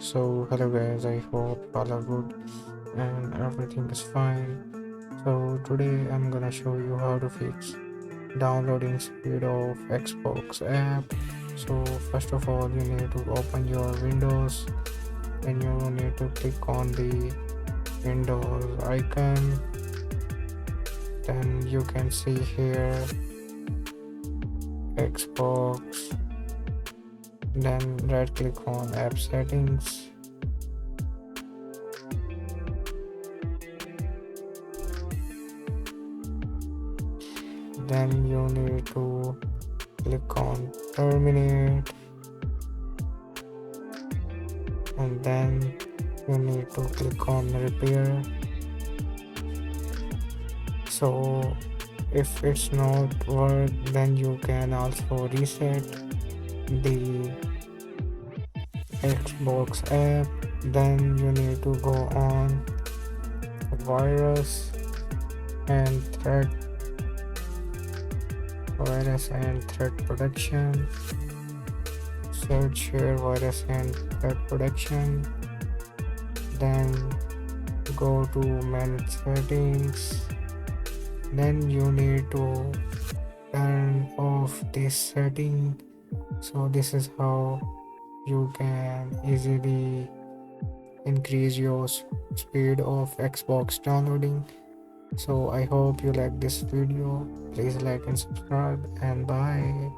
So hello guys, I hope all are good and everything is fine. So today I'm gonna show you how to fix downloading speed of Xbox app. So first of all you need to open your Windows, then you need to click on the Windows icon, then you can see here Xbox, then right click on app settings. Then you need to click on terminate, and then you need to click on repair. So if it's not work, then you can also reset the Xbox app. Then you need to go on virus and threat protection, search here virus and threat protection, then go to manage settings, then you need to turn off this setting. So this is how you can easily increase your speed of Xbox downloading. So I hope you like this video. Please like and subscribe, and bye.